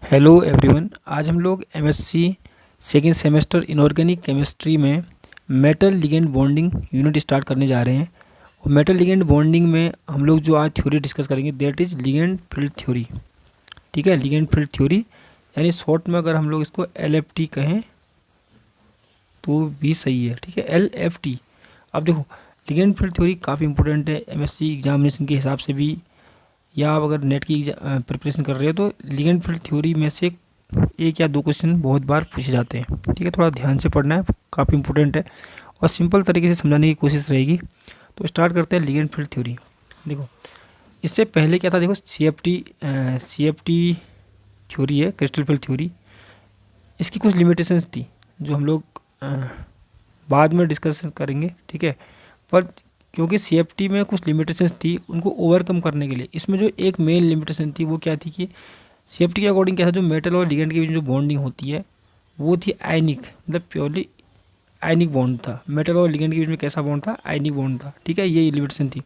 Hello everyone. आज हम लोग MSc second semester inorganic chemistry में metal ligand bonding unit start करने जा रहे हैं। और मेटल लिगेंड बॉन्डिंग में हम लोग जो आज थ्योरी डिस्कस करेंगे that is ligand field theory. ठीक है, लिगेंड फील्ड थ्योरी यानी शॉर्ट में अगर हम लोग इसको एलएफटी कहें तो भी सही है। ठीक है, एलएफटी। अब देखो, लिगेंड फील्ड थ्योरी काफ़ी इंपॉर्टेंट है एमएससी एग्जामिनेशन के हिसाब से भी, या आप अगर नेट की प्रिपरेशन कर रहे हो तो लिगेंड फील्ड थ्योरी में से एक या दो क्वेश्चन बहुत बार पूछे जाते हैं। ठीक है, थोड़ा ध्यान से पढ़ना है, काफ़ी इंपॉर्टेंट है और सिंपल तरीके से समझाने की कोशिश रहेगी। तो स्टार्ट करते हैं लिगेंड फील्ड थ्योरी। देखो, इससे पहले क्या था, देखो सीएफटी थ्योरी है, क्रिस्टल फील्ड थ्योरी। इसकी कुछ लिमिटेशंस थी जो हम लोग बाद में डिस्कस करेंगे। ठीक है, पर क्योंकि सीएफटी में कुछ लिमिटेशंस थी, उनको ओवरकम करने के लिए इसमें जो एक मेन लिमिटेशन थी वो क्या थी कि सीएफटी के अकॉर्डिंग क्या था, जो मेटल और लिगेंड के बीच जो बॉन्डिंग होती है वो थी आयनिक, मतलब प्योरली आयनिक बॉन्ड था। मेटल और लिगेंड के बीच में कैसा बॉन्ड था, आयनिक बॉन्ड था। ठीक है, ये लिमिटेशन थी।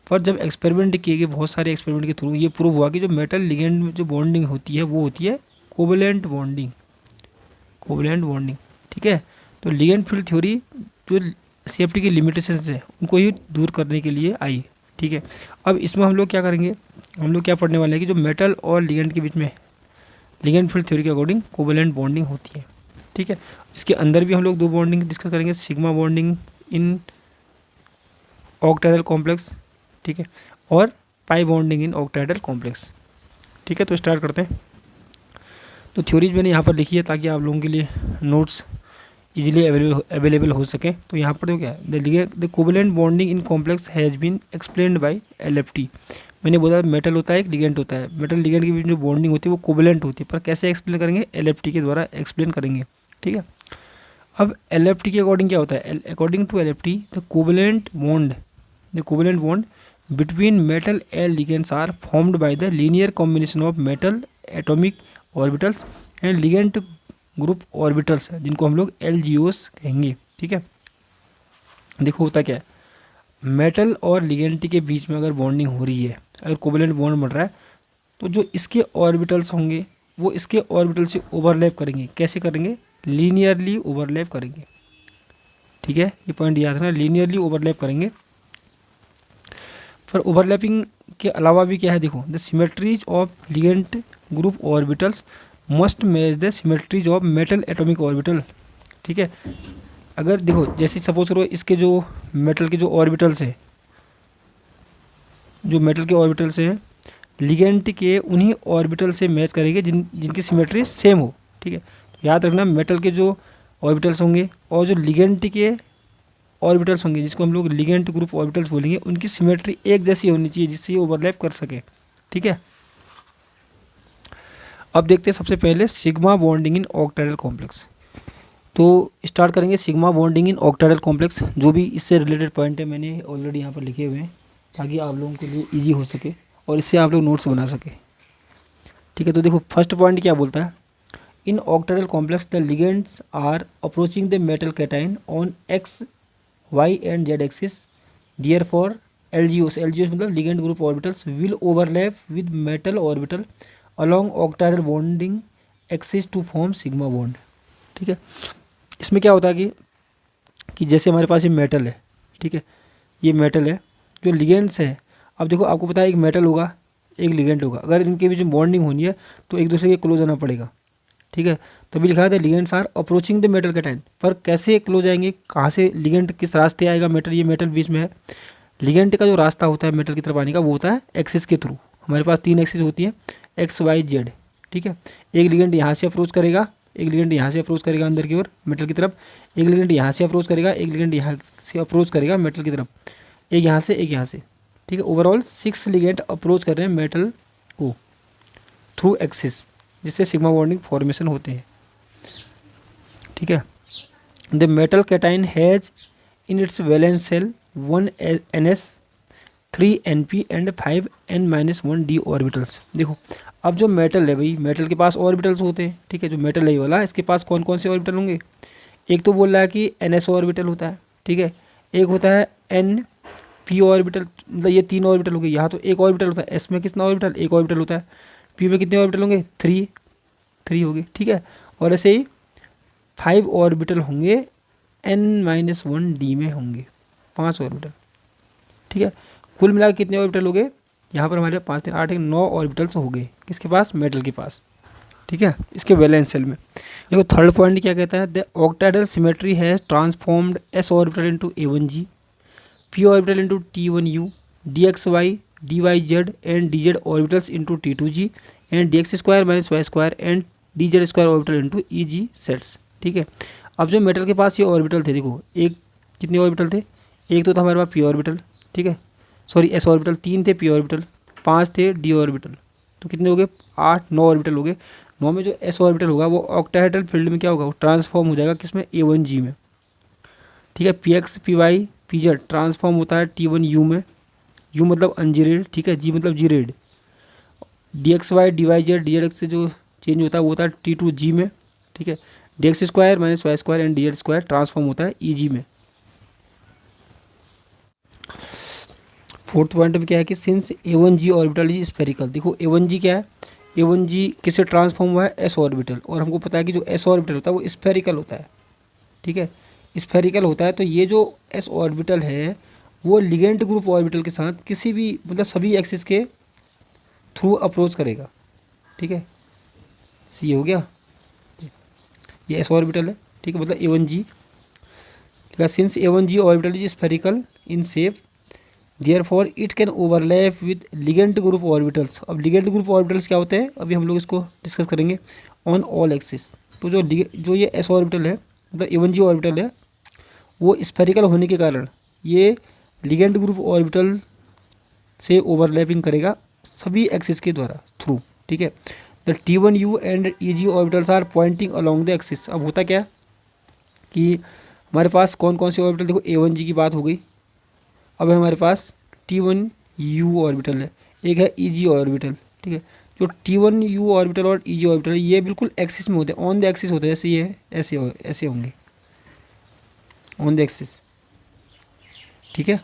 पर जब एक्सपेरिमेंट किए गए, बहुत सारे एक्सपेरिमेंट के थ्रू ये प्रूव हुआ कि जो मेटल लिगेंड में जो बॉन्डिंग होती है वो होती है कोवलेंट बॉन्डिंग, कोवलेंट बॉन्डिंग। ठीक है, तो लिगेंड फील्ड थ्योरी जो सेफ्टी की लिमिटेशंस है उनको ही दूर करने के लिए आई। ठीक है, अब इसमें हम लोग क्या करेंगे, हम लोग क्या पढ़ने वाले हैं कि जो मेटल और लिगेंड के बीच में लिगेंड फील्ड थ्योरी के अकॉर्डिंग कोवेलेंट बॉन्डिंग होती है। ठीक है, इसके अंदर भी हम लोग दो बॉन्डिंग डिस्कस करेंगे, sigma bonding in octahedral complex, ठीक है, और pi bonding in octahedral complex. ठीक है, तो स्टार्ट करते हैं। तो थ्योरीज मैंने यहाँ पर लिखी है ताकि आप लोगों के लिए नोट्स इजीली अवेलेबल हो सके। तो यहाँ पर तो क्या है, the covalent bonding in complex has been explained by LFT. मैंने बोला मेटल होता है, एक लिगेंड होता है, मेटल लिगेंड के बीच जो बॉन्डिंग होती है वो कोवेलेंट होती है, पर कैसे एक्सप्लेन करेंगे, एलएफटी के द्वारा एक्सप्लेन करेंगे। ठीक है, अब एलएफटी के अकॉर्डिंग क्या होता है, according to LFT the covalent bond between metal and ligands are formed by the linear combination of metal atomic orbitals and ligand group orbitals, जिनको हम लोग एलजीओस कहेंगे। ठीक है, देखो होता क्या है, मेटल और लिगेंड के बीच में अगर बॉन्डिंग हो रही है, अगर कोवेलेंट बॉन्ड बन रहा है, तो जो इसके ऑर्बिटल्स होंगे वो इसके ऑर्बिटल से ओवरलैप करेंगे। कैसे करेंगे, लीनियरली ओवरलैप करेंगे। ठीक है, ये पॉइंट याद रखना, लीनियरली ओवरलैप करेंगे। पर ओवरलैपिंग के अलावा भी क्या है, देखो, the symmetries of ligand group orbitals must match the symmetries of metal atomic orbital. ठीक है, अगर देखो जैसे सपोज करो इसके जो मेटल के जो ऑर्बिटल्स हैं, जो मेटल के ऑर्बिटल्स हैं लिगेंड के उन्हीं ऑर्बिटल से मैच करेंगे जिनकी सिमेट्री सेम हो। ठीक है, तो याद रखना मेटल के जो ऑर्बिटल्स होंगे और जो लिगेंड के ऑर्बिटल्स होंगे, जिसको हम लोग लिगेंड ग्रुप ऑर्बिटल्स बोलेंगे, उनकी सिमेट्री एक जैसी होनी चाहिए जिससे ये ओवरलैप कर सके। ठीक है, अब देखते हैं सबसे पहले sigma bonding in octahedral complex. तो स्टार्ट करेंगे sigma bonding in octahedral complex. जो भी इससे रिलेटेड पॉइंट है मैंने ऑलरेडी यहाँ पर लिखे हुए हैं ताकि आप लोगों के लिए इजी हो सके और इससे आप लोग नोट्स बना सके। ठीक है, तो देखो फर्स्ट पॉइंट क्या बोलता है, in octahedral complex the ligands are approaching the metal cation on X Y and Z axis, therefore LGOs मतलब ligand group orbitals will overlap with metal orbital along octahedral bonding axis to form sigma bond. ठीक है, इसमें क्या होता है कि जैसे हमारे पास ये मेटल है, ठीक है, ये मेटल है, जो लिगेंड्स है, अब देखो आपको पता है एक मेटल होगा एक लिगेंड होगा, अगर इनके बीच में बॉन्डिंग होनी है तो एक दूसरे के क्लोज आना पड़ेगा। ठीक है, तभी लिखा था ligands are approaching the metal cation, पर कैसे क्लोज आएंगे, कहाँ से लिगेंड किस रास्ते आएगा, मेटल, ये मेटल बीच में है, लिगेंड का जो रास्ता होता है मेटल की तरफ आने का वो होता है एक्सिस के थ्रू। हमारे पास 3 एक्सिस होती है, एक्स वाई जेड। ठीक है, एक लिगेंड यहाँ से अप्रोच करेगा, एक लिगेंड यहाँ से अप्रोच करेगा अंदर की ओर मेटल की तरफ, एक लिगेंड यहाँ से अप्रोच करेगा, एक लिगेंड यहाँ से अप्रोच करेगा मेटल की तरफ, एक यहाँ से एक यहाँ से। ठीक है, ओवरऑल 6 लिगेंड अप्रोच कर रहे हैं मेटल को थ्रू एक्सिस, जिससे सिग्मा बॉन्डिंग फॉर्मेशन होते हैं। ठीक है, the metal cation has in its valence shell 1 NS 3 NP and 5 N-1D orbitals. देखो अब जो मेटल है भाई, मेटल के पास ऑर्बिटल्स होते हैं। ठीक है, जो मेटल है ये वाला, इसके पास कौन कौन से ऑर्बिटल होंगे, एक तो बोल रहा है कि NS ऑर्बिटल होता है। ठीक है, एक होता है NP ऑर्बिटल, मतलब ये 3 ऑर्बिटल हो गए। यहाँ तो एक ऑर्बिटल होता है, S में कितना ऑर्बिटल, एक ऑर्बिटल होता है, P में कितने ऑर्बिटल होंगे, 3, 3 हो गए, ठीक है। और ऐसे ही 5 ऑर्बिटल होंगे n-1 d में होंगे 5 ऑर्बिटल, ठीक है। कुल मिला के कितने ऑर्बिटल हो गए यहाँ पर हमारे 5 3 8 1 9 ऑर्बिटल्स हो गए किसके पास, मेटल के पास, ठीक है, इसके वैलेंस शेल में। देखो थर्ड पॉइंट क्या कहता है, the octahedral symmetry has transformed s orbital into a1g, p orbital into t1u, dxy, dyz and dz orbitals into t2g and dx square minus y square and dz square orbital into eg sets, ठीक है। अब जो metal के पास ये orbital थे, देखो एक कितने ऑर्बिटल थे, एक तो था हमारे पास p ऑर्बिटल, ठीक है, सॉरी s ऑर्बिटल, 3 थे p ऑर्बिटल, 5 थे d ऑर्बिटल, तो कितने हो गए 8 9 ऑर्बिटल हो गए। 9 में जो s ऑर्बिटल होगा वो ऑक्टाहेड्रल फील्ड में क्या होगा, वो ट्रांसफॉर्म हो जाएगा किसमें, a1g में, ठीक है। px py pz ट्रांसफॉर्म होता है t1u में, u मतलब अनजीरेड, ठीक है, g मतलब जीरेड, dxy dyz dz से जो चेंज होता है वो होता है t2g में, ठीक है। dx square minus Y square and dz square transform होता है eg में। फोर्थ पॉइंट में क्या है कि since a1g orbital is spherical, देखो a1g क्या है, a1g किससे ट्रांसफॉर्म हुआ है, s ऑर्बिटल, और हमको पता है कि जो s ऑर्बिटल होता है वो स्फेरिकल होता है, ठीक है, स्फेरिकल होता है। तो ये जो s ऑर्बिटल है वो लिगेंड ग्रुप ऑर्बिटल के साथ किसी भी मतलब सभी एक्सिस के थ्रू अप्रोच करेगा, ठीक है, ये हो गया, ये s ऑर्बिटल है, ठीक है, मतलब a1g, ठीक है। Since a1g orbital is spherical in shape therefore it can overlap with ligand group orbitals. अब लिगेंड ग्रुप ऑर्बिटल्स क्या होते हैं, अभी हम लोग इसको डिस्कस करेंगे ऑन ऑल एक्सिस। तो जो ये s ऑर्बिटल है मतलब a1g ऑर्बिटल है वो स्फेरिकल होने के कारण ये लिगेंड ग्रुप ऑर्बिटल से ओवरलैपिंग करेगा सभी एक्सिस के द्वारा थ्रू, ठीक है। The t1u and eg orbitals are pointing along the axis. अब होता क्या कि हमारे पास कौन कौन से ऑर्बिटल, देखो a1g की बात हो गई, अब हमारे पास t1u ऑर्बिटल है, एक है eg ऑर्बिटल, ठीक है। जो t1u ऑर्बिटल और eg ऑर्बिटल ये बिल्कुल एक्सिस में होते हैं, ऑन द एक्सिस होते हैं, जैसे ये ऐसे होंगे ऑन द एक्सिस, ठीक है,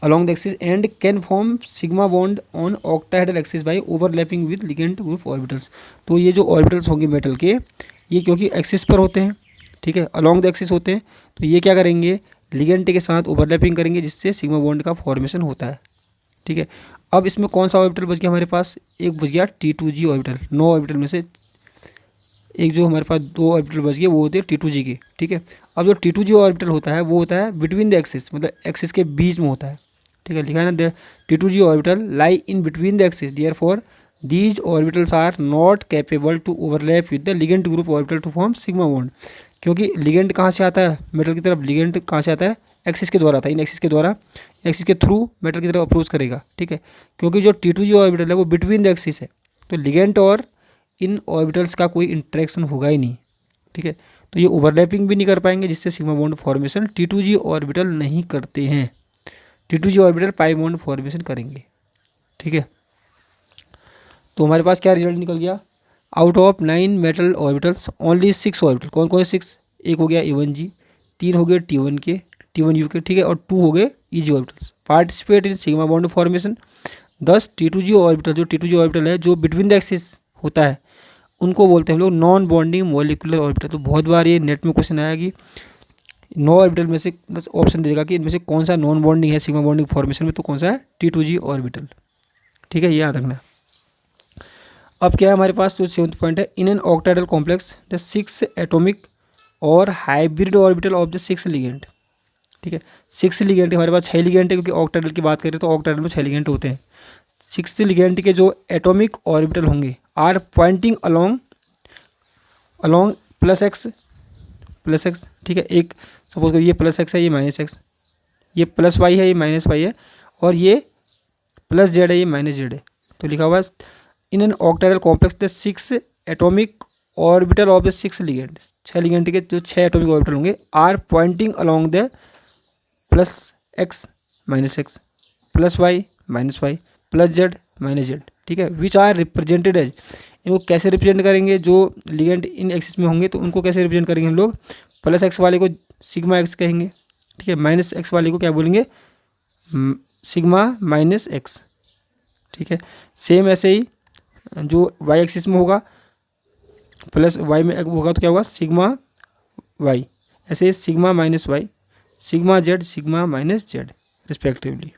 along the axis and can form sigma bond on octahedral axis by overlapping with ligand group orbitals। तो ये जो ऑर्बिटल्स होंगे मेटल के ये क्योंकि एक्सिस पर होते हैं, ठीक है, along द एक्सिस होते हैं, तो ये क्या करेंगे लिगेंड के साथ ओवरलैपिंग करेंगे जिससे सिग्मा बॉन्ड का फॉर्मेशन होता है, ठीक है। अब इसमें कौन सा ऑर्बिटल बच गया हमारे पास, एक बच गया t2g ऑर्बिटल, 9 ऑर्बिटल में से एक जो हमारे पास 2 ऑर्बिटल बच गए वो होते हैं t2g के, ठीक है। अब जो t2g ऑर्बिटल होता है वो होता है बिटवीन द एक्सिस, मतलब एक्सिस के बीच में होता है, ठीक है, लिखा है ना, t2g orbital lie in between the axis therefore these orbitals are not capable to overlap with the ligand group orbital to form sigma bond. क्योंकि लिगेंड कहाँ से आता है मेटल की तरफ, लिगेंड कहाँ से आता है एक्सिस के द्वारा आता है, इन एक्सिस के द्वारा, एक्सिस के थ्रू मेटल की तरफ अप्रोच करेगा, ठीक है। क्योंकि जो t2g ऑर्बिटल है वो बिटवीन द एक्सिस है तो लिगेंड और इन ऑर्बिटल्स का कोई इंटरेक्शन होगा ही नहीं, ठीक है। तो ये ओवरलैपिंग भी नहीं कर पाएंगे जिससे sigma bond formation t2g orbital नहीं करते हैं, t2g orbital pi bond formation करेंगे, ठीक है। तो हमारे पास क्या रिजल्ट निकल गया, out of 9 metal orbitals only 6 orbital, कौन कौन से 6, एक हो गया a1g, 3 हो गए t1u के, ठीक है, और 2 हो गए eg orbitals participate in sigma bond formation. 10 t2g orbital, जो t2g ऑर्बिटल है जो बिटवीन द एक्सिस होता है उनको बोलते हैं हम लोग नॉन बॉन्डिंग मॉलिक्यूलर ऑर्बिटल। तो बहुत बार ये नेट में क्वेश्चन आया कि 9 ऑर्बिटल में से बस ऑप्शन देगा कि इनमें से कौन सा नॉन बॉन्डिंग है सिग्मा बॉन्डिंग फॉर्मेशन में, तो कौन सा है t2g ऑर्बिटल, ठीक है, ये याद रखना। अब क्या है हमारे पास जो 7th पॉइंट है, in an octahedral complex the 6 atomic और hybrid orbital of the 6 ligand, ठीक है। 6 लिगेंड हमारे पास 6 लिगेंड है क्योंकि ऑक्टाहेड्रल की बात करें तो ऑक्टाहेड्रल में 6 लिगेंड होते हैं। 6 लिगेंड के जो एटॉमिक ऑर्बिटल होंगे are pointing along plus X, ठीक है, एक सपोज करिए ये प्लस एक्स है ये माइनस एक्स, ये प्लस वाई है ये माइनस वाई है, और ये प्लस जेड है ये माइनस जेड है। तो लिखा हुआ है in an octahedral complex the 6 atomic orbital of the 6 ligand, 6 ligand के जो 6 एटॉमिक ऑर्बिटल होंगे are pointing along the plus X minus X, plus Y minus Y, plus Z minus Z, ठीक है, विच आर रिप्रेजेंटेड एज, इनको कैसे represent करेंगे, जो ligand इन axis में होंगे तो उनको कैसे रिप्रेजेंट करेंगे हम लोग, प्लस एक्स वाले को सिग्मा एक्स कहेंगे, ठीक है, माइनस एक्स वाले को क्या बोलेंगे सिग्मा माइनस एक्स, ठीक है। सेम ऐसे ही जो वाई एक्सिस में होगा प्लस वाई में होगा तो क्या होगा सिग्मा वाई, ऐसे sigma minus Y, sigma Z, sigma minus Z respectively.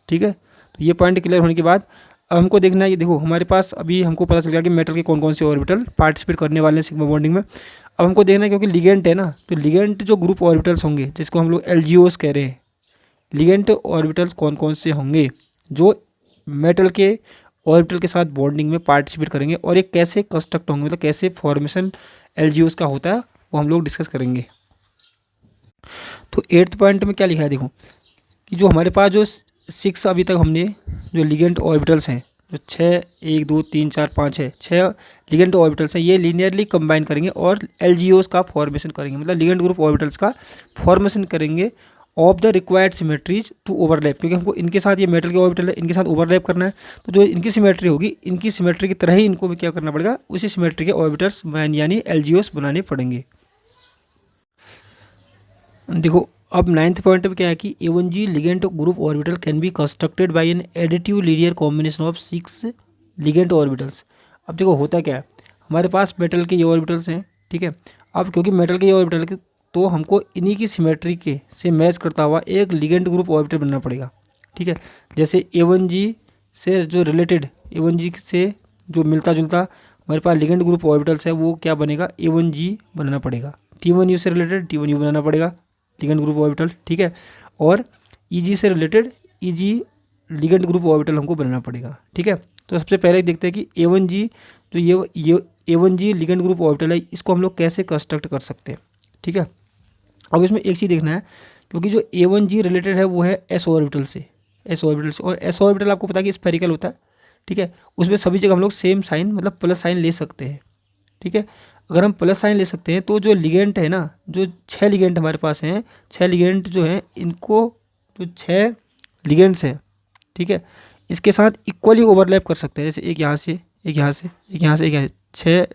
ठीक है, तो ये पॉइंट क्लियर होने के बाद अब हमको देखना है कि देखो हमारे पास अभी हमको पता चल गया कि मेटल के कौन कौन से ऑर्बिटल पार्टिसिपेट करने वाले हैं सिग्मा बॉन्डिंग में। अब हमको देखना है क्योंकि लिगेंट है ना, तो लिगेंट जो ग्रुप ऑर्बिटल्स होंगे जिसको हम लोग एलजीओस कह रहे हैं, लिगेंट ऑर्बिटल्स कौन कौन से होंगे जो मेटल के ऑर्बिटल के साथ बॉन्डिंग में पार्टिसिपेट करेंगे और ये कैसे कंस्ट्रक्ट होंगे, मतलब कैसे फॉर्मेशन एलजीओस का होता है वो हम लोग डिस्कस करेंगे। तो 8th पॉइंट में क्या लिखा है देखो कि जो हमारे पास जो 6 अभी तक हमने जो लिगेंट ऑर्बिटल्स हैं जो 6 1 2 3 4 5 है 6 लिगेंट ऑर्बिटल्स हैं, ये लीनियरली कंबाइन करेंगे और एलजीओस का फॉर्मेशन करेंगे, मतलब लिगेंट ग्रुप ऑर्बिटल्स का फॉर्मेशन करेंगे of the required symmetries to overlap, क्योंकि हमको इनके साथ ये मेटल के ऑर्बिटल है इनके साथ ओवरलैप करना है, तो जो इनकी सिमेट्री होगी इनकी सिमेट्री की तरह ही इनको भी क्या करना पड़ेगा, उसी सिमेट्री के ऑर्बिटल्स यानी एलजीओस बनाने पड़ेंगे। देखो अब 9th पॉइंट में क्या है कि A1G ligand group orbital can be constructed by an additive linear combination of 6 ligand orbitals. अब देखो होता क्या है, हमारे पास मेटल के ये ऑर्बिटल्स हैं, ठीक है। अब क्योंकि मेटल के ये ऑर्बिटल के तो हमको इन्हीं की सिमेट्री के से मैच करता हुआ एक लिगेंट ग्रुप ऑर्बिटल बनना पड़ेगा, ठीक है। जैसे A1G से जो रिलेटेड A1G से जो मिलता जुलता हमारे पास लिगेंट ग्रुप ऑर्बिटल्स है वो क्या बनेगा, A1G बनाना पड़ेगा। T1U से रिलेटेड T1U बनाना पड़ेगा लिगेंट ग्रुप ऑर्बिटल, ठीक है। और EG से related EG ligand group orbital हमको बनाना पड़ेगा, ठीक है। तो सबसे पहले देखते हैं कि A1G जो ये A1G लिगेंट ग्रुप ऑर्बिटल है इसको हम लोग कैसे कंस्ट्रक्ट कर सकते हैं, ठीक है। अब इसमें एक चीज़ देखना है क्योंकि जो A1G रिलेटेड है वो है S ऑर्बिटल से, S ऑर्बिटल से, और S ऑर्बिटल आपको पता है कि स्फेरिकल होता है, ठीक है। उसमें सभी जगह हम लोग सेम साइन मतलब प्लस साइन ले सकते हैं, ठीक है। अगर हम प्लस साइन ले सकते हैं तो जो लिगेंट है ना, जो 6 लिगेंट हमारे पास हैं, 6 लिगेंट जो हैं इनको जो 6 लिगेंट्स हैं, ठीक है, इसके साथ इक्वली ओवरलैप कर सकते हैं। जैसे एक यहाँ से एक यहाँ से एक यहाँ से एक यहाँ से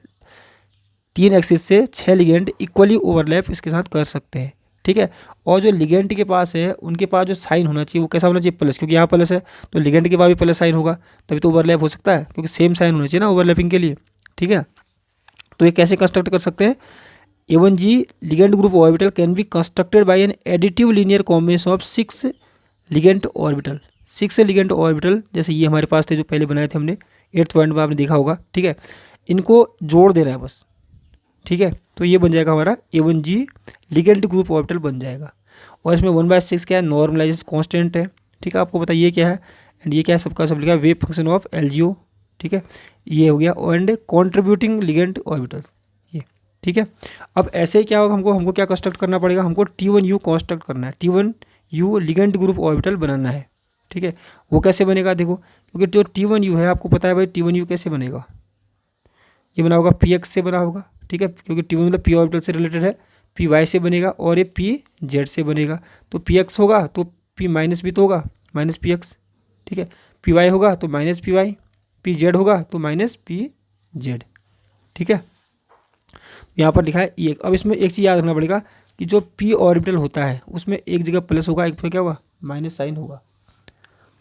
3 एक्सिस से 6 लिगेंट इक्वली ओवरलैप इसके साथ कर सकते हैं, ठीक है। और जो लिगेंट के पास है उनके पास जो साइन होना चाहिए वो कैसा होना चाहिए, प्लस, क्योंकि यहाँ प्लस है तो लिगेंट के पास भी प्लस साइन होगा तभी तो ओवरलैप हो सकता है, क्योंकि सेम साइन होना चाहिए ना ओवरलैपिंग के लिए, ठीक है। तो ये कैसे कंस्ट्रक्ट कर सकते हैं, A1G ligand group orbital can be constructed by an additive linear combination of 6 ligand orbital. 6 ligand orbital जैसे ये हमारे पास थे जो पहले बनाए थे हमने 8th पॉइंट में आपने देखा होगा, ठीक है। इनको जोड़ देना है बस, ठीक है। तो ये बन जाएगा हमारा A1G लिगेंट ग्रुप ऑर्बिटल बन जाएगा। और इसमें 1/6 क्या है, नॉर्मलाइजेशन कांस्टेंट है, ठीक है। आपको बताइए क्या है एंड ये क्या है, सबका सब लिखा है वेव फंक्शन ऑफ LGO, ठीक है। ये हो गया एंड कॉन्ट्रीब्यूटिंग लिगेंट ऑर्बिटल ये, ठीक है। अब ऐसे क्या होगा, हमको क्या कंस्ट्रक्ट करना पड़ेगा, हमको T1U कंस्ट्रक्ट करना है, T1U लिगेंट ग्रुप ऑर्बिटल बनाना है, ठीक है। वो कैसे बनेगा देखो, क्योंकि जो T1U है आपको पता है भाई T1U कैसे बनेगा, ये बना होगा PX से बना होगा, ठीक है, क्योंकि T1 मतलब P ऑर्बिटल से रिलेटेड है, PY से बनेगा और ये PZ से बनेगा। तो PX होगा तो P माइनस भी तो होगा माइनस PX, ठीक है। PY होगा तो माइनस PY, PZ होगा तो माइनस PZ, ठीक है। यहाँ पर लिखा है ये। अब इसमें एक चीज़ याद रखना पड़ेगा कि जो P ऑर्बिटल होता है उसमें एक जगह प्लस होगा, एक पे क्या होगा माइनस साइन होगा,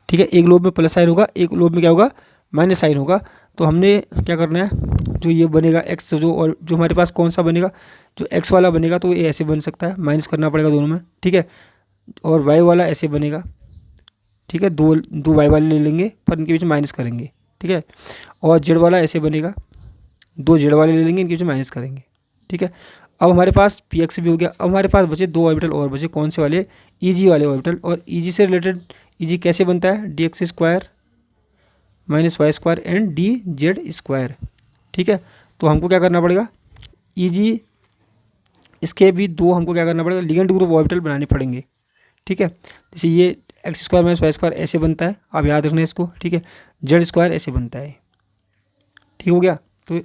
ठीक है। एक लोब में प्लस साइन होगा, एक लोब में क्या होगा माइनस साइन होगा। तो हमने क्या करना है, जो ये बनेगा एक्स जो और जो हमारे पास कौन सा बनेगा, जो एक्स वाला बनेगा तो ये ऐसे बन सकता है, माइनस करना पड़ेगा दोनों में, ठीक है। और वाई वाला ऐसे बनेगा, ठीक है, दो वाई वाले ले लेंगे पर इनके बीच में माइनस करेंगे, ठीक है। और जेड वाला ऐसे बनेगा, 2 जेड वाले ले लेंगे इनके बीच में माइनस करेंगे, ठीक है। अब हमारे पास PX भी हो गया। अब हमारे पास बचे 2 ऑर्बिटल और बचे, कौन से वाले, EG वाले ऑर्बिटल। और EG से रिलेटेड EG कैसे बनता है, DX² minus Y² and DZ², ठीक है। तो हमको क्या करना पड़ेगा, EG इसके भी 2 हमको क्या करना पड़ेगा, लिगेंट ग्रुप ऑर्बिटल बनाने पड़ेंगे, ठीक है। जैसे ये X² माइनस Y² ऐसे बनता है, आप याद रखना इसको, ठीक है। Z² ऐसे बनता है, ठीक हो गया। तो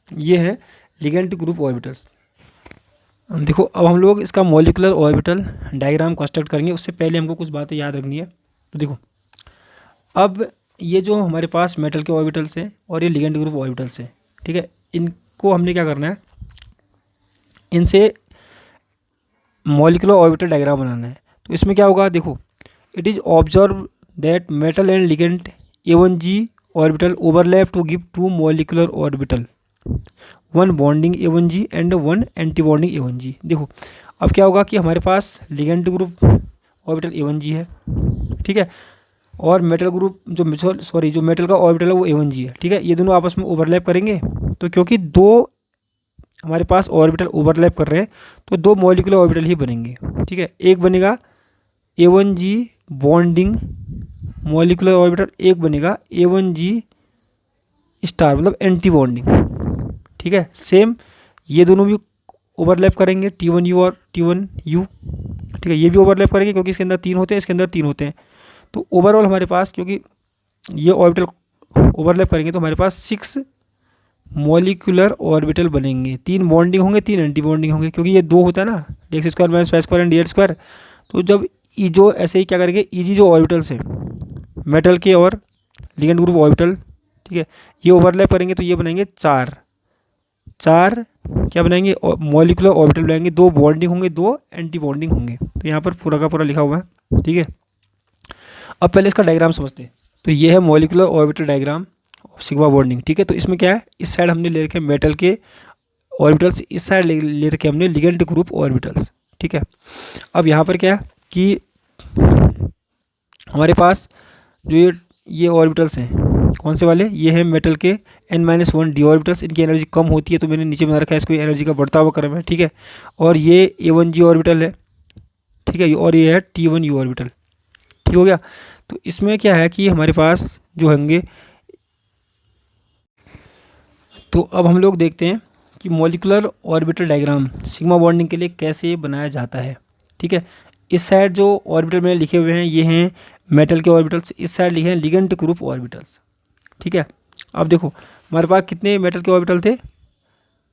ये है लिगेंट ग्रुप ऑर्बिटल्स। देखो अब हम लोग इसका मॉलिक्यूलर ऑर्बिटल डायग्राम कंस्ट्रक्ट करेंगे, उससे पहले हमको कुछ बातें याद रखनी है। तो देखो अब ये जो हमारे पास मेटल के ऑर्बिटल्स हैं और ये लिगेंट ग्रुप ऑर्बिटल्स हैं, ठीक है, इनको हमने क्या करना है, इनसे मॉलिक्यूलर ऑर्बिटल डायग्राम बनाना है। तो इसमें क्या होगा देखो, it is observe that metal and ligand A1G orbital overlap to give 2 molecular orbital, 1 bonding A1G and 1 anti bonding A1G। देखो अब क्या होगा कि हमारे पास लिगेंड ग्रुप ऑर्बिटल A1G है, ठीक है, और मेटल ग्रुप जो मेटल का ऑर्बिटल है वो A1G है, ठीक है। ये दोनों आपस में ओवरलैप करेंगे, तो क्योंकि दो हमारे पास ऑर्बिटल ओवरलैप कर रहे हैं तो 2 मॉलिक्यूलर ऑर्बिटल ही बनेंगे, ठीक है। एक बनेगा A1G बॉन्डिंग मॉलिक्यूलर ऑर्बिटल, एक बनेगा A1G स्टार मतलब एंटी बॉन्डिंग, ठीक है। सेम ये दोनों भी ओवरलैप करेंगे T1U और T1U, ठीक है। ये भी ओवरलैप करेंगे क्योंकि इसके अंदर 3 होते हैं, इसके अंदर 3 होते हैं। तो ओवरऑल हमारे पास क्योंकि ये ऑर्बिटल ओवरलैप करेंगे तो हमारे पास 6 मॉलिक्यूलर ऑर्बिटल बनेंगे। 3 बॉन्डिंग होंगे, 3 एंटी बॉन्डिंग होंगे, क्योंकि ये 2 होता है ना, X square minus Y square and D square. तो जब जो ऐसे ही क्या करेंगे ईजी जो ऑर्बिटल्स हैं मेटल के और लिगेंड ग्रुप ऑर्बिटल, ठीक है, ये ओवरलैप करेंगे तो ये बनाएंगे 4 क्या बनाएंगे मॉलिक्यूलर ऑर्बिटल बनाएंगे। 2 बॉन्डिंग होंगे, 2 एंटी बॉन्डिंग होंगे। तो यहाँ पर पूरा का पूरा लिखा हुआ है, ठीक है। अब पहले इसका डायग्राम समझते हैं। तो ये है molecular orbital diagram sigma bonding, ठीक है। तो इसमें क्या है, इस साइड हमने ले रखे मेटल के ऑर्बिटल्स, इस साइड ले रखे हमने लिगेंड ग्रुप ऑर्बिटल्स, ठीक है। अब यहाँ पर क्या है कि हमारे पास जो ये ऑर्बिटल्स हैं कौन से वाले, ये हैं मेटल के n-1 डी ऑर्बिटल्स। इनकी एनर्जी कम होती है तो मैंने नीचे बना रखा है इसको, एनर्जी का बढ़ता हुआ क्रम है, ठीक है। और ये A1G ऑर्बिटल है, ठीक है, और ये है T1U ऑर्बिटल, ठीक हो गया। तो इसमें क्या है कि हमारे पास जो होंगे, तो अब हम लोग देखते हैं कि molecular orbital diagram sigma bonding के लिए कैसे बनाया जाता है, ठीक है। इस साइड जो ऑर्बिटल मैंने लिखे हुए हैं ये हैं मेटल के ऑर्बिटल्स, इस साइड लिखे हैं लिगेंड ग्रुप ऑर्बिटल्स, ठीक है। अब देखो हमारे पास कितने मेटल के ऑर्बिटल थे,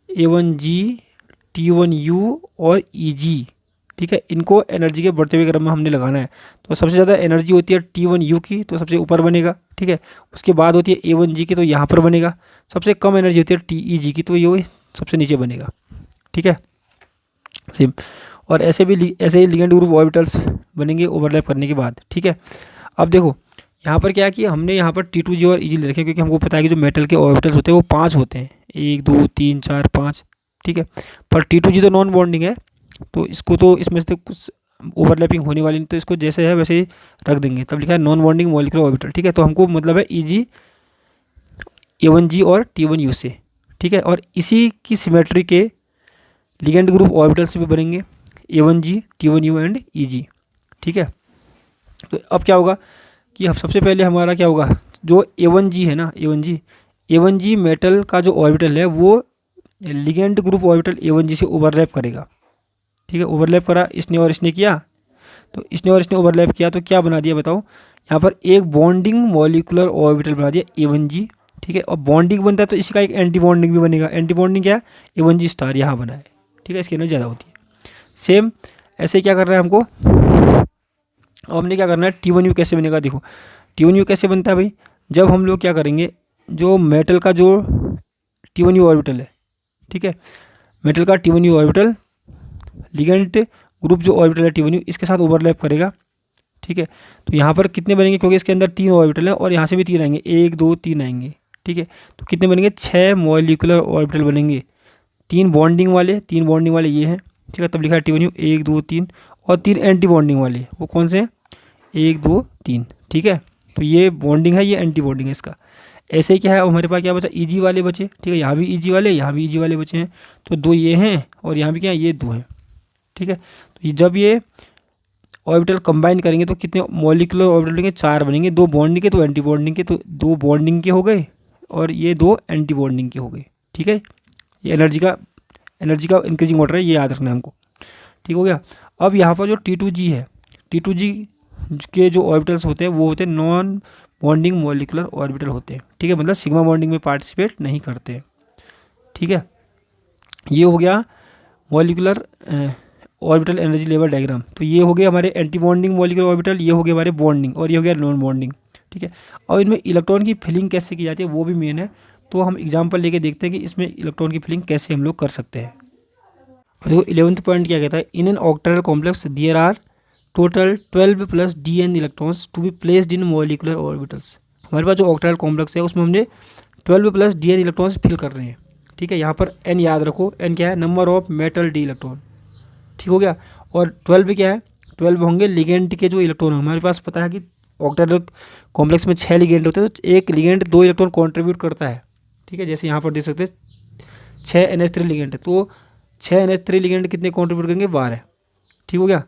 A1G T1U और EG, ठीक है। इनको एनर्जी के बढ़ते हुए क्रम में हमने लगाना है। तो सबसे ज़्यादा एनर्जी होती है T1U की, तो सबसे ऊपर बनेगा, ठीक है। उसके बाद होती है A1G की, तो यहाँ पर बनेगा। सबसे कम एनर्जी होती है TEG की, तो ये सबसे नीचे बनेगा, ठीक है, सेम। और ऐसे ही लिगेंड ग्रुप ऑर्बिटल्स बनेंगे ओवरलैप करने के बाद, ठीक है। अब देखो यहाँ पर क्या है कि हमने यहाँ पर T2G और EG ले रखे, क्योंकि हमको पता है कि जो मेटल के ऑर्बिटल्स होते हैं वो 5 होते हैं, 1 2 3 4 5, ठीक है। पर T2G तो नॉन बॉन्डिंग है, तो इसको तो इसमें से कुछ ओवरलैपिंग होने वाली नहीं, तो इसको जैसे है वैसे ही रख देंगे। तब लिखा है नॉन बॉन्डिंग मॉलिक्यूलर ऑर्बिटल, ठीक है। तो हमको मतलब है EG A1G और T1U से, ठीक है। और इसी की सिमेट्री के लिगेंड ग्रुप ऑर्बिटल से भी बनेंगे A1G T1U एंड EG, ठीक है। तो अब क्या होगा कि हम सबसे पहले हमारा क्या होगा, जो A1G है ना, A1G मेटल का जो ऑर्बिटल है वो लिगेंड ग्रुप ऑर्बिटल A1G से ओवरलैप करेगा, ठीक है। ओवरलैप करा इसने और इसने किया, तो इसने और इसने ओवरलैप किया तो क्या बना दिया बताओ, यहाँ पर एक बॉन्डिंग मॉलिक्यूलर ऑर्बिटल बना दिया A1G, ठीक है। और बॉन्डिंग बनता है तो इसका एक एंटी बॉन्डिंग भी बनेगा। एंटी बॉन्डिंग क्या है, A1G स्टार यहाँ बना है, ठीक है, इसकी एनर्जी ज़्यादा होती है। सेम ऐसे क्या करना है हमको, अब हमने क्या करना है T1U कैसे बनेगा, देखो T1U कैसे बनता है भाई, जब हम लोग क्या करेंगे, जो मेटल का जो T1U ऑर्बिटल है, ठीक है, मेटल का T1U ऑर्बिटल लिगेंड ग्रुप जो ऑर्बिटल है T1U इसके साथ ओवरलैप करेगा, ठीक है। तो यहाँ पर कितने बनेंगे, क्योंकि इसके अंदर 3 ऑर्बिटल हैं और यहाँ से भी 3 आएंगे, 1 2 3 आएंगे, ठीक है। तो कितने बनेंगे, 6 मॉलिक्यूलर ऑर्बिटल बनेंगे, 3 बॉन्डिंग वाले ये हैं, ठीक है। तब लिखा है T1U 1 2 3, और 3 एंटी बॉन्डिंग वाले, वो कौन से हैं, 1 2 3, ठीक है। तो ये बॉन्डिंग है, ये एंटी बॉन्डिंग है इसका। ऐसे ही क्या है हमारे पास क्या बचा, EG वाले बचे, ठीक है। यहाँ भी EG वाले, यहाँ भी EG वाले बचे हैं, तो 2 ये हैं और यहाँ भी क्या है, ये 2 हैं, ठीक है। तो जब ये ऑर्बिटल कंबाइन करेंगे तो कितने मॉलिक्यूलर ऑर्बिटल बनेंगे, 4 बनेंगे, 2 बॉन्डिंग के 2 एंटी बॉन्डिंग के, तो 2 बॉन्डिंग के हो गए और ये 2 एंटी बॉन्डिंग के हो गए, ठीक है। ये एनर्जी का इंक्रीजिंग ऑर्डर है, ये याद रखना है हमको, ठीक हो गया। अब यहाँ पर जो T2G है, T2G के जो ऑर्बिटल्स होते हैं वो होते हैं नॉन बॉन्डिंग मॉलिक्यूलर ऑर्बिटल होते हैं, ठीक है, मतलब सिग्मा बॉन्डिंग में पार्टिसिपेट नहीं करते हैं, ठीक है। ये हो गया molecular orbital energy level diagram. तो ये हो गया हमारे एंटी बॉन्डिंग मॉलिक्यूलर ऑर्बिटल, ये हो गया हमारे बॉन्डिंग, और ये हो गया नॉन बॉन्डिंग, ठीक है। और इनमें इलेक्ट्रॉन की फिलिंग कैसे की जाती है वो भी मेन है, तो हम एग्जाम्पल लेके देखते हैं कि इसमें इलेक्ट्रॉन की फिलिंग कैसे हम लोग कर सकते हैं। देखो 11th पॉइंट क्या कहता है, in an octahedral complex there are total 12 + dn electrons to be placed in molecular orbitals. हमारे पास जो ऑक्टेटाइल कॉम्प्लेक्स है उसमें हमने 12 plus D N electrons fill कर रहे हैं। ठीक है, यहाँ पर एन याद रखो, एन क्या है, number of metal D electron. ठीक हो गया। और 12 क्या है, 12 होंगे लिगेंड के जो इलेक्ट्रॉन है। हमारे पास पता है कि ऑक्टेटाइल कॉम्प्लेक्स में 6 लिगेंड होते हैं, तो एक लिगेंड 2 इलेक्ट्रॉन कॉन्ट्रीब्यूट करता है। ठीक है, जैसे यहाँ पर देख सकते हैं 6 NH3 लिगेंड है, तो 6 NH3 लिगेंड कितने कॉन्ट्रीब्यूट करेंगे, 12। ठीक हो गया।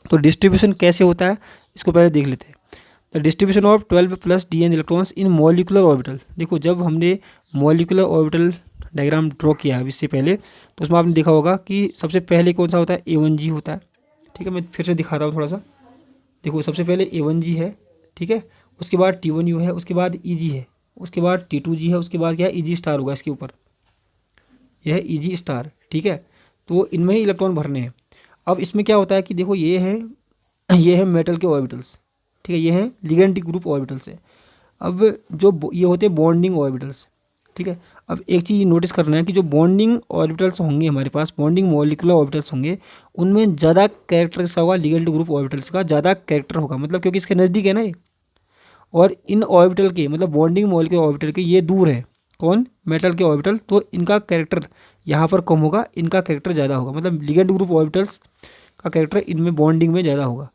तो डिस्ट्रीब्यूशन कैसे होता है इसको पहले देख लेते हैं। The distribution of 12 plus D N electrons in molecular orbital. देखो जब हमने मॉलिकुलर ऑर्बिटल डायग्राम ड्रॉ किया है इससे पहले, तो उसमें आपने देखा होगा कि सबसे पहले कौन सा होता है, A1G होता है। ठीक है, मैं फिर से दिखाता हूँ थोड़ा सा। देखो सबसे पहले A1G है, ठीक है, उसके बाद T1U है, उसके बाद EG है, उसके बाद T2G है, उसके बाद क्या है, EG स्टार होगा इसके ऊपर, यह है EG स्टार। ठीक है, तो इनमें ही इलेक्ट्रॉन भरने हैं। अब इसमें क्या होता है कि देखो ये है मेटल के ऑर्बिटल्स। ठीक है, ये हैं लिगेंड ग्रुप ऑर्बिटल्स है। अब जो ये होते हैं बॉन्डिंग ऑर्बिटल्स। ठीक है, अब एक चीज़ नोटिस करना है कि जो बॉन्डिंग ऑर्बिटल्स होंगे हमारे पास, बॉन्डिंग मॉलिकुलर ऑर्बिटल्स होंगे, उनमें ज़्यादा कैरेक्टर किसका होगा, लिगेंड ग्रुप ऑर्बिटल्स का ज़्यादा कैरेक्टर होगा, मतलब क्योंकि इसके नज़दीक है ना ये। और इन ऑर्बिटल के मतलब बॉन्डिंग मॉलिकुलर ऑर्बिटल के ये दूर है, कौन, मेटल के ऑर्बिटल, तो इनका कैरेक्टर यहाँ पर कम होगा, इनका कैरेक्टर ज़्यादा होगा, मतलब लिगेंड ग्रुप ऑर्बिटल्स का कैरेक्टर इनमें बॉन्डिंग में ज़्यादा होगा।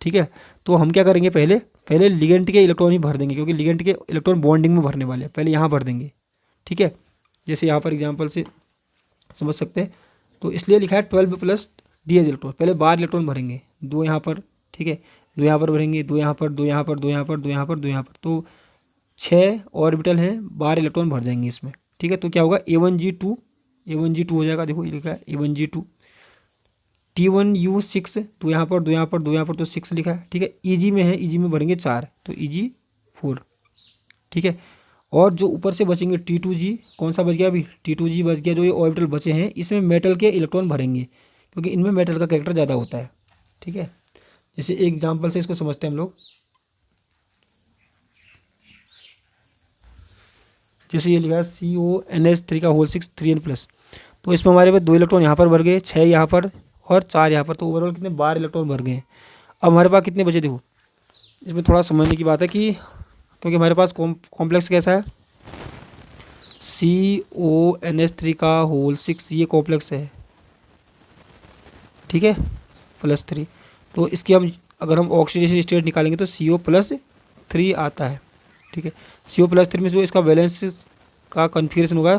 ठीक है, तो हम क्या करेंगे, पहले लिगेंड के इलेक्ट्रॉन ही भर देंगे, क्योंकि लिगेंड के इलेक्ट्रॉन बॉन्डिंग में भरने वाले हैं, पहले यहाँ भर देंगे। ठीक है, जैसे यहाँ पर एग्जांपल से समझ सकते हैं, तो इसलिए लिखा है 12 प्लस डी एन इलेक्ट्रॉन, पहले 12 इलेक्ट्रॉन भरेंगे, 2 यहाँ पर, ठीक है, 2 यहाँ पर भरेंगे, 2 यहाँ पर, 2 यहाँ पर, 2 यहाँ पर, 2 यहाँ पर, 2 यहाँ पर, तो 6 ऑर्बिटल हैं, 12 इलेक्ट्रॉन भर जाएंगे इसमें। ठीक है, तो क्या होगा, A1G2 हो जाएगा। देखो ये लिखा है A1G2, T1U6, 2 यहाँ पर, 2 यहाँ पर, 2 यहाँ पर, तो 6 लिखा है। ठीक है, EG में है, EG में भरेंगे 4, तो EG4। ठीक है, और जो ऊपर से बचेंगे T2G, कौन सा बच गया अभी, T2G बच गया। जो ये ऑर्बिटल बचे हैं इसमें मेटल के इलेक्ट्रॉन भरेंगे, क्योंकि इनमें मेटल का कैरेक्टर ज़्यादा होता है। ठीक है, जैसे एक एग्जांपल से इसको समझते हैं हम लोग। जैसे ये लिखा है CONH3 का होल 6 3n+, तो इसमें हमारे पास 2 इलेक्ट्रॉन यहाँ पर भर गए, 6 यहाँ पर और 4 यहाँ पर, तो ओवरऑल कितने, 12 इलेक्ट्रॉन भर गए। अब हमारे पास कितने बचे, देखो इसमें थोड़ा समझने की बात है कि क्योंकि हमारे पास कॉम्प्लेक्स कैसा है, CONH3 का होल 6, ये कॉम्प्लेक्स है। ठीक है, +3, तो इसकी हम अगर हम ऑक्सीडेशन स्टेट निकालेंगे तो CO+3 आता है। ठीक है, CO+3 में जो इसका वैलेंस का कन्फिग्रेशन होगा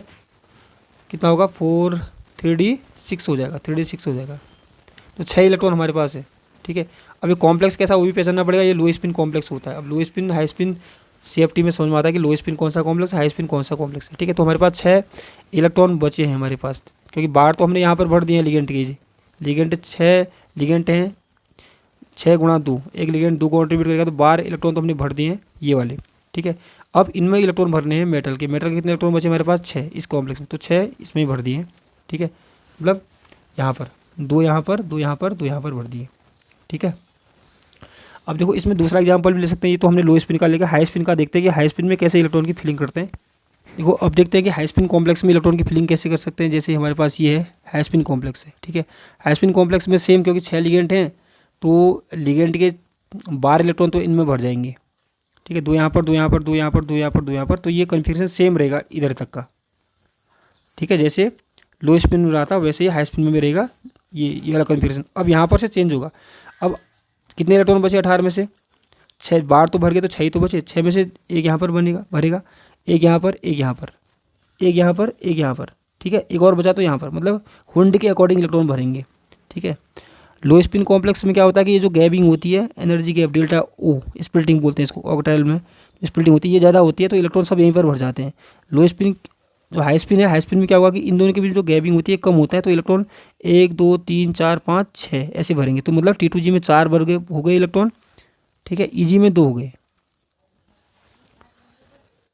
कितना होगा, 4 3d6 हो जाएगा, 3d6 हो जाएगा। तो 6 इलेक्ट्रॉन हमारे पास है। ठीक है, अब ये कॉम्प्लेक्स कैसा, वो भी पहचानना पड़ेगा। ये लो स्पिन कॉम्प्लेक्स होता है। अब लो स्पिन हाई स्पिन CFT में समझ में आता है कि लो स्पिन कौन सा कॉम्प्लेक्स है, हाई स्पिन कौन सा कॉम्प्लेक्स है। ठीक है, तो हमारे पास 6 इलेक्ट्रॉन बचे हैं हमारे पास, क्योंकि बार तो हमने यहाँ पर भर दिए हैं लिगेंड के। लिगेंड 6 लिगेंड हैं, 6 × 2, एक लिगेंड 2 कॉन्ट्रीब्यूट करेगा, तो 12 इलेक्ट्रॉन तो हमने भर दिए हैं ये वाले। ठीक है, अब इनमें इलेक्ट्रॉन भरने हैं मेटल के कितने इलेक्ट्रॉन बचे हमारे पास, 6 इस कॉम्प्लेक्स में, तो 6 इसमें ही भर दिए। ठीक है, मतलब यहाँ पर 2 यहाँ पर, 2 यहाँ पर, 2 यहाँ पर भर दिए। ठीक है, अब देखो इसमें दूसरा एग्जांपल भी ले सकते हैं। ये तो हमने लो स्पिन का लेकर हाई स्पिन का देखते हैं कि हाई स्पिन में कैसे इलेक्ट्रॉन की फिलिंग करते हैं। देखो अब देखते हैं कि हाई स्पिन कॉम्प्लेक्स में इलेक्ट्रॉन की फिलिंग कैसे कर सकते हैं। जैसे हमारे पास ये है हाई स्पिन कॉम्प्लेक्स है। ठीक है, हाई स्पिन कॉम्प्लेक्स में सेम, क्योंकि 6 लिगेंड हैं, तो लिगेंड के 12 इलेक्ट्रॉन तो इनमें भर जाएंगे। ठीक है, 2 यहाँ पर, 2 यहाँ पर, 2 यहाँ पर, 2 यहाँ पर, 2 यहाँ पर, तो ये कन्फिग्रेशन सेम रहेगा इधर तक का। ठीक है, जैसे लो स्पिन में रहा था वैसे ही हाई स्पिन में भी रहेगा ये वाला कन्फिग्रेशन। अब यहाँ पर से चेंज होगा। अब कितने इलेक्ट्रॉन बचे 18 में से, 6 बार तो भर गए, तो 6 ही तो बचे। 6 में से एक यहाँ पर भरेगा, एक यहाँ पर, एक यहाँ पर, एक यहाँ पर, एक यहाँ पर। ठीक है, एक और बचा तो यहाँ पर, मतलब हुंड के अकॉर्डिंग इलेक्ट्रॉन भरेंगे। ठीक है, लो स्पिन कॉम्प्लेक्स में क्या होता है कि ये जो गैपिंग होती है, energy gap delta O, splitting बोलते हैं इसको, ऑक्टेटाइल में स्प्लिटिंग होती है, ये ज़्यादा होती है, तो इलेक्ट्रॉन सब यहीं पर भर जाते हैं। लो स्पिन जो हाई स्पिन है, हाई स्पिन में क्या होगा कि इन दोनों के बीच जो गैपिंग होती है कम होता है, तो इलेक्ट्रॉन 1 2 3 4 5 6 ऐसे भरेंगे। तो मतलब T2G में 4 हो गए इलेक्ट्रॉन। ठीक है, EG में 2 हो गए।